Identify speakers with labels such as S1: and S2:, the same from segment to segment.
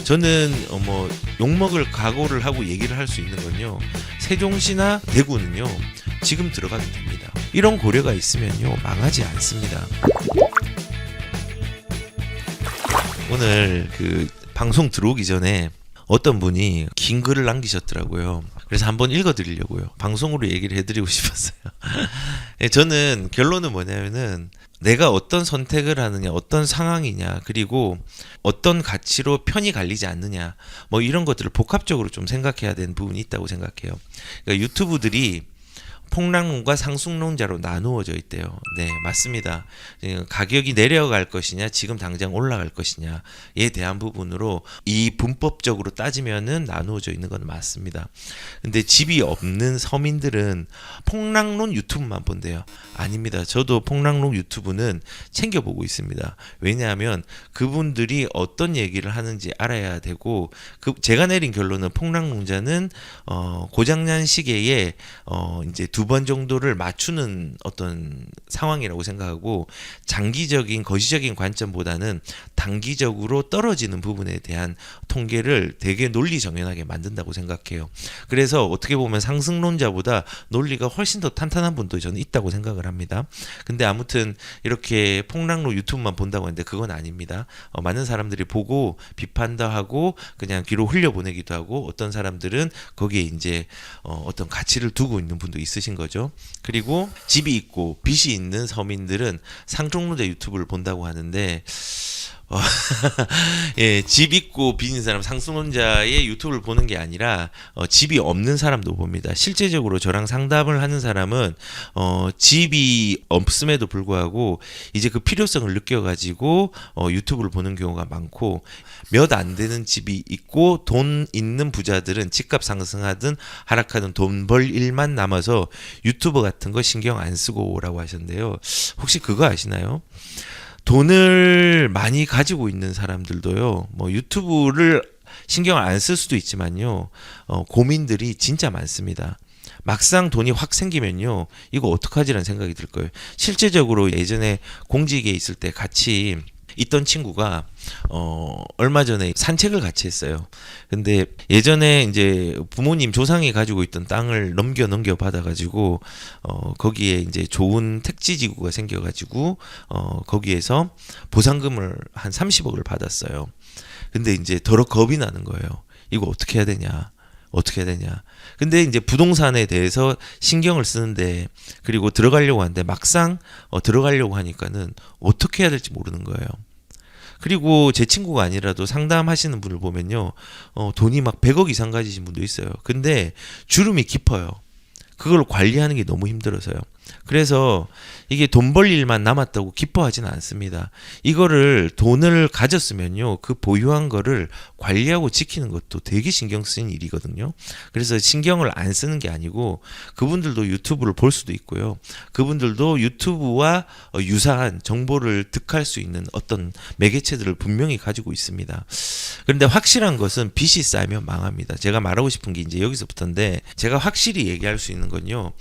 S1: 저는 뭐 욕먹을 각오를 하고 얘기를 할 수 있는 건요, 세종시나 대구는요 지금 들어가도 됩니다. 이런 고려가 있으면요 망하지 않습니다. 오늘 그 방송 들어오기 전에 어떤 분이 긴 글을 남기셨더라고요. 그래서 한번 읽어드리려고요. 방송으로 얘기를 해드리고 싶었어요. 저는 결론은 뭐냐면은, 내가 어떤 선택을 하느냐, 어떤 상황이냐, 그리고 어떤 가치로 편이 갈리지 않느냐, 뭐 이런 것들을 복합적으로 좀 생각해야 되는 부분이 있다고 생각해요. 그러니까 유튜브들이 폭락론과 상승론자로 나누어져 있대요. 네, 맞습니다. 가격이 내려갈 것이냐, 지금 당장 올라갈 것이냐에 대한 부분으로 이 분법적으로 따지면은 나누어져 있는 건 맞습니다. 근데 집이 없는 서민들은 폭락론 유튜브만 본대요. 아닙니다. 저도 폭락론 유튜브는 챙겨보고 있습니다. 왜냐하면 그분들이 어떤 얘기를 하는지 알아야 되고, 제가 내린 결론은 폭락론자는 고장난 시계에 이제 2번 정도를 맞추는 어떤 상황이라고 생각하고, 장기적인 거시적인 관점보다는 단기적으로 떨어지는 부분에 대한 통계를 되게 논리정연하게 만든다고 생각해요. 그래서 어떻게 보면 상승론자보다 논리가 훨씬 더 탄탄한 분도 저는 있다고 생각을 합니다. 근데 아무튼 이렇게 폭락론 유튜브만 본다고 하는데 그건 아닙니다. 많은 사람들이 보고 비판도 하고 그냥 뒤로 흘려보내기도 하고, 어떤 사람들은 거기에 이제 어떤 가치를 두고 있는 분도 있으신 거죠. 그리고 집이 있고 빚이 있는 서민들은 상승론자 유튜브를 본다고 하는데, 예, 집 있고 빚 있는 사람, 상승론자의 유튜브를 보는 게 아니라 집이 없는 사람도 봅니다. 실제적으로 저랑 상담을 하는 사람은 집이 없음에도 불구하고 이제 그 필요성을 느껴가지고 유튜브를 보는 경우가 많고, 몇 안 되는 집이 있고 돈 있는 부자들은 집값 상승하든 하락하든 돈 벌 일만 남아서 유튜브 같은 거 신경 안 쓰고라고 하셨는데요. 혹시 그거 아시나요? 돈을 많이 가지고 있는 사람들도요, 뭐 유튜브를 신경을 안 쓸 수도 있지만요, 고민들이 진짜 많습니다. 막상 돈이 확 생기면요, 이거 어떡하지라는 생각이 들 거예요. 실제적으로 예전에 공직에 있을 때 같이 있던 친구가 얼마 전에 산책을 같이 했어요. 근데 예전에 이제 부모님 조상이 가지고 있던 땅을 넘겨 받아가지고 거기에 이제 좋은 택지지구가 생겨가지고 거기에서 보상금을 한 30억을 받았어요. 근데 이제 더러 겁이 나는 거예요. 이거 어떻게 해야 되냐. 근데 이제 부동산에 대해서 신경을 쓰는데, 그리고 들어가려고 하는데 막상 들어가려고 하니까는 어떻게 해야 될지 모르는 거예요. 그리고 제 친구가 아니라도 상담하시는 분을 보면요, 돈이 막 100억 이상 가지신 분도 있어요. 근데 주름이 깊어요. 그걸 관리하는 게 너무 힘들어서요. 그래서 이게 돈 벌 일만 남았다고 기뻐하지는 않습니다. 이거를 돈을 가졌으면요, 그 보유한 거를 관리하고 지키는 것도 되게 신경 쓰이는 일이거든요. 그래서 신경을 안 쓰는 게 아니고, 그분들도 유튜브를 볼 수도 있고요, 그분들도 유튜브와 유사한 정보를 득할 수 있는 어떤 매개체들을 분명히 가지고 있습니다. 그런데 확실한 것은 빚이 쌓이면 망합니다. 제가 말하고 싶은 게 이제 여기서부터인데, 제가 확실히 얘기할 수 있는 건요,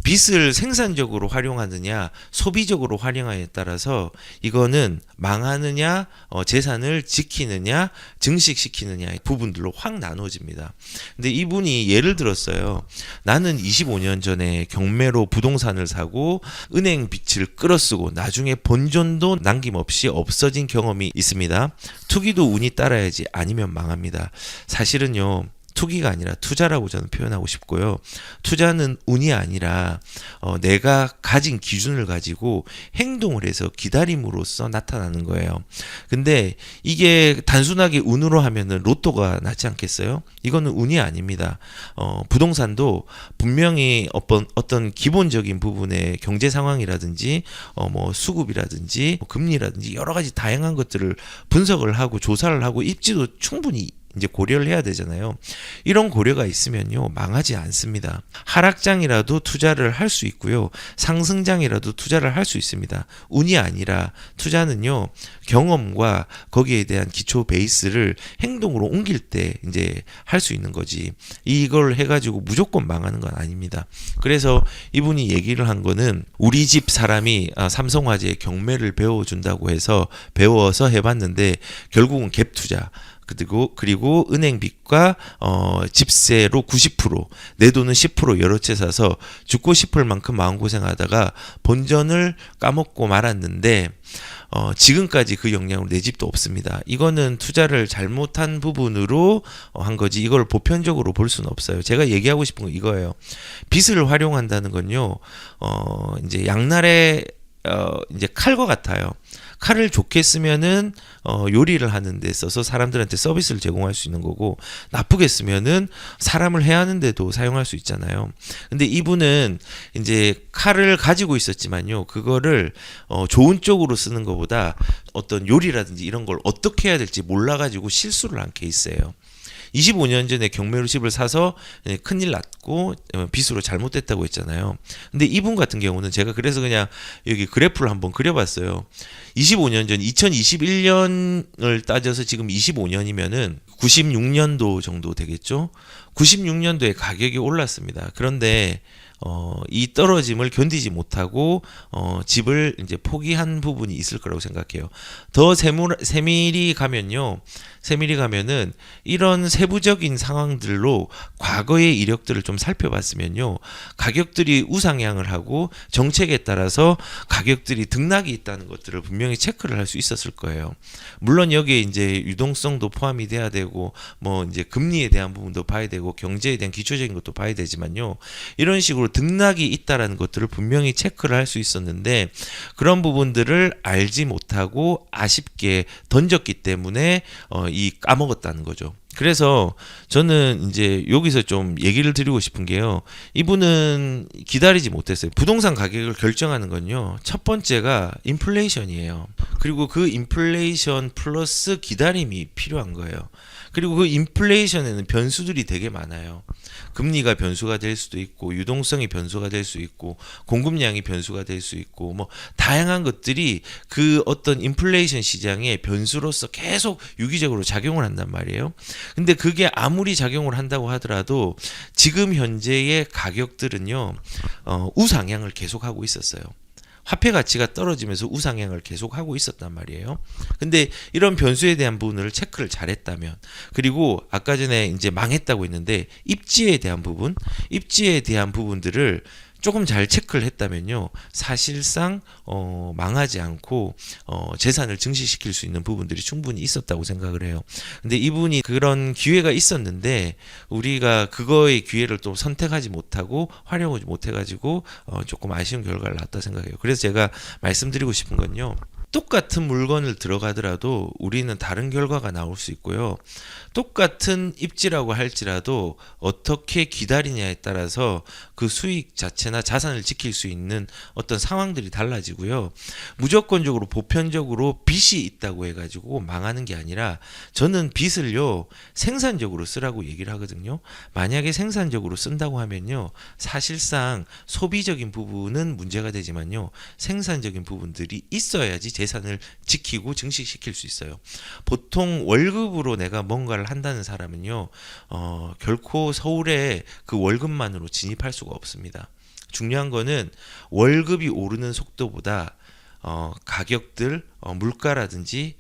S1: 빚을 생산적으로 활용하느냐 소비적으로 활용하느냐에 따라서 이거는 망하느냐 재산을 지키느냐 증식시키느냐의 부분들로 확 나눠집니다. 근데 이분이 예를 들었어요. 나는 25년 전에 경매로 부동산을 사고 은행 빚을 끌어쓰고 나중에 본전도 남김없이 없어진 경험이 있습니다. 투기도 운이 따라야지, 아니면 망합니다. 사실은요, 투기가 아니라 투자라고 저는 표현하고 싶고요. 투자는 운이 아니라 내가 가진 기준을 가지고 행동을 해서 기다림으로써 나타나는 거예요. 근데 이게 단순하게 운으로 하면은 로또가 낫지 않겠어요? 이거는 운이 아닙니다. 부동산도 분명히 어떤 기본적인 부분의 경제 상황이라든지 뭐 수급이라든지 금리라든지 여러 가지 다양한 것들을 분석을 하고 조사를 하고 입지도 충분히 이제 고려를 해야 되잖아요. 이런 고려가 있으면요, 망하지 않습니다. 하락장이라도 투자를 할 수 있고요, 상승장이라도 투자를 할 수 있습니다. 운이 아니라 투자는요, 경험과 거기에 대한 기초 베이스를 행동으로 옮길 때 이제 할 수 있는 거지, 이걸 해가지고 무조건 망하는 건 아닙니다. 그래서 이분이 얘기를 한 거는, 우리 집 사람이 삼성화재 경매를 배워준다고 해서 배워서 해봤는데 결국은 갭 투자, 그리고 은행빚과 집세로 90%, 내 돈은 10% 여러 채 사서 죽고 싶을 만큼 마음고생하다가 본전을 까먹고 말았는데 지금까지 그 영향으로 내 집도 없습니다. 이거는 투자를 잘못한 부분으로 한 거지, 이걸 보편적으로 볼 수는 없어요. 제가 얘기하고 싶은 건 이거예요. 빚을 활용한다는 건요, 이제 양날의 이제 칼과 같아요. 칼을 좋게 쓰면은 요리를 하는 데 써서 사람들한테 서비스를 제공할 수 있는 거고, 나쁘게 쓰면은 사람을 해하는데도 사용할 수 있잖아요. 근데 이분은 이제 칼을 가지고 있었지만요, 그거를 좋은 쪽으로 쓰는 것보다 어떤 요리라든지 이런 걸 어떻게 해야 될지 몰라가지고 실수를 한 케이스예요. 25년 전에 경매로 집을 사서 큰일 났고 빚으로 잘못됐다고 했잖아요. 근데 이분 같은 경우는 제가 그래서 그냥 여기 그래프를 한번 그려봤어요. 25년 전 2021년을 따져서 지금 25년이면은 96년도 정도 되겠죠. 96년도에 가격이 올랐습니다. 그런데 이 떨어짐을 견디지 못하고 집을 이제 포기한 부분이 있을 거라고 생각해요. 더 세밀히 가면은 이런 세부적인 상황들로 과거의 이력들을 좀 살펴봤으면요, 가격들이 우상향을 하고 정책에 따라서 가격들이 등락이 있다는 것들을 분명히 체크를 할 수 있었을 거예요. 물론 여기에 이제 유동성도 포함이 돼야 되고 뭐 이제 금리에 대한 부분도 봐야 되고 경제에 대한 기초적인 것도 봐야 되지만요, 이런 식으로 등락이 있다라는 것들을 분명히 체크를 할 수 있었는데 그런 부분들을 알지 못하고 아쉽게 던졌기 때문에 이 까먹었다는 거죠. 그래서 저는 이제 여기서 좀 얘기를 드리고 싶은 게요, 이분은 기다리지 못했어요. 부동산 가격을 결정하는 건요, 첫 번째가 인플레이션이에요. 그리고 그 인플레이션 플러스 기다림이 필요한 거예요. 그리고 그 인플레이션에는 변수들이 되게 많아요. 금리가 변수가 될 수도 있고, 유동성이 변수가 될 수 있고, 공급량이 변수가 될 수 있고, 뭐 다양한 것들이 그 어떤 인플레이션 시장의 변수로서 계속 유기적으로 작용을 한단 말이에요. 근데 그게 아무리 작용을 한다고 하더라도 지금 현재의 가격들은요, 우상향을 계속하고 있었어요. 화폐 가치가 떨어지면서 우상향을 계속하고 있었단 말이에요. 근데 이런 변수에 대한 부분을 체크를 잘했다면, 그리고 아까 전에 이제 망했다고 했는데 입지에 대한 부분들을 조금 잘 체크를 했다면요, 사실상 망하지 않고 재산을 증식시킬 수 있는 부분들이 충분히 있었다고 생각을 해요. 근데 이분이 그런 기회가 있었는데 우리가 그거의 기회를 또 선택하지 못하고 활용하지 못해가지고 조금 아쉬운 결과를 낳았다 생각해요. 그래서 제가 말씀드리고 싶은 건요, 똑같은 물건을 들어가더라도 우리는 다른 결과가 나올 수 있고요, 똑같은 입지라고 할지라도 어떻게 기다리냐에 따라서 그 수익 자체나 자산을 지킬 수 있는 어떤 상황들이 달라지고요, 무조건적으로 보편적으로 빚이 있다고 해가지고 망하는 게 아니라, 저는 빚을요 생산적으로 쓰라고 얘기를 하거든요. 만약에 생산적으로 쓴다고 하면요, 사실상 소비적인 부분은 문제가 되지만요, 생산적인 부분들이 있어야지 재산을 지키고 증식시킬 수 있어요. 보통 월급으로 내가 뭔가를 한다는 사람은요, 결코 서울에 그 월급만으로 진입할 수가 없습니다. 중요한 거는 월급이 오르는 속도보다 가격들, 물가라든지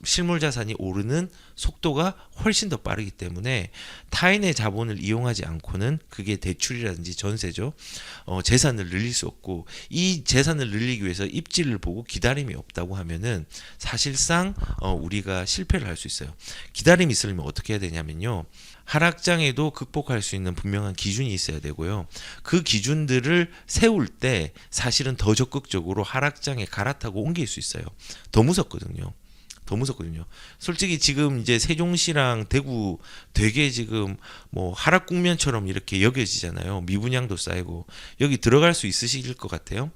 S1: 실물 자산이 오르는 속도가 훨씬 더 빠르기 때문에 타인의 자본을 이용하지 않고는, 그게 대출이라든지 전세죠, 재산을 늘릴 수 없고, 이 재산을 늘리기 위해서 입지를 보고 기다림이 없다고 하면은 사실상 우리가 실패를 할 수 있어요. 기다림이 있으려면 어떻게 해야 되냐면요, 하락장에도 극복할 수 있는 분명한 기준이 있어야 되고요, 그 기준들을 세울 때 사실은 더 적극적으로 하락장에 갈아타고 옮길 수 있어요. 더 무섭거든요. 솔직히 지금 이제 세종시랑 대구 되게 지금 뭐 하락 국면처럼 이렇게 여겨지잖아요. 미분양도 쌓이고. 여기 들어갈 수 있으실 것 같아요.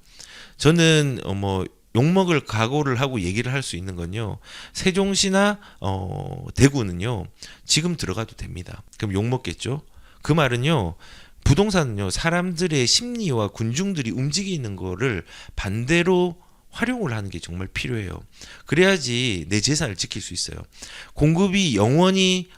S1: 저는 뭐 욕먹을 각오를 하고 얘기를 할 수 있는 건요, 세종시나 대구는요 지금 들어가도 됩니다. 그럼 욕먹겠죠. 그 말은요, 부동산은요 사람들의 심리와 군중들이 움직이는 거를 반대로 활용을 하는 게 정말 필요해요. 그래야지 내 재산을 지킬 수 있어요. 공급이 영원히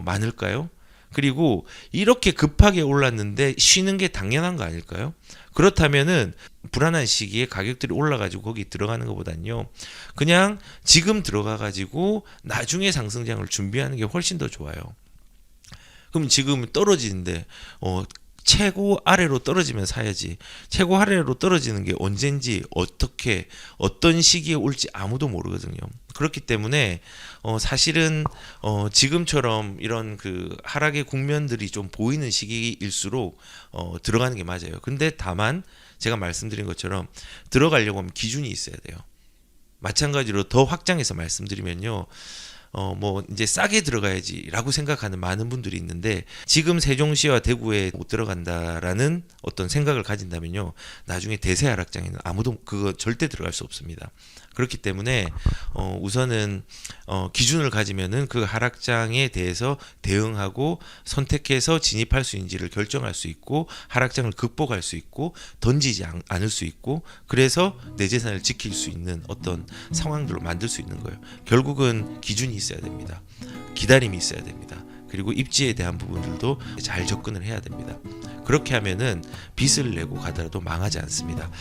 S1: 많을까요? 그리고 이렇게 급하게 올랐는데 쉬는 게 당연한 거 아닐까요? 그렇다면은 불안한 시기에 가격들이 올라가지고 거기 들어가는 것보단요, 그냥 지금 들어가가지고 나중에 상승장을 준비하는 게 훨씬 더 좋아요. 그럼 지금 떨어지는데 최고 아래로 떨어지면 사야지. 최고 아래로 떨어지는 게 언젠지 어떻게 어떤 시기에 올지 아무도 모르거든요. 그렇기 때문에 사실은 지금처럼 이런 그 하락의 국면들이 좀 보이는 시기일수록 들어가는 게 맞아요. 근데 다만 제가 말씀드린 것처럼 들어가려고 하면 기준이 있어야 돼요. 마찬가지로 더 확장해서 말씀드리면요. 뭐 이제 싸게 들어가야지라고 생각하는 많은 분들이 있는데, 지금 세종시와 대구에 못 들어간다라는 어떤 생각을 가진다면요, 나중에 대세 하락장에는 아무도 그거 절대 들어갈 수 없습니다. 그렇기 때문에 우선은 기준을 가지면은 그 하락장에 대해서 대응하고 선택해서 진입할 수 있는지를 결정할 수 있고, 하락장을 극복할 수 있고, 던지지 않을 수 있고, 그래서 내 재산을 지킬 수 있는 어떤 상황들로 만들 수 있는 거예요. 결국은 기준이 있어야 됩니다. 기다림이 있어야 됩니다. 그리고 입지에 대한 부분들도 잘 접근을 해야 됩니다. 그렇게 하면은 빚을 내고 가더라도 망하지 않습니다.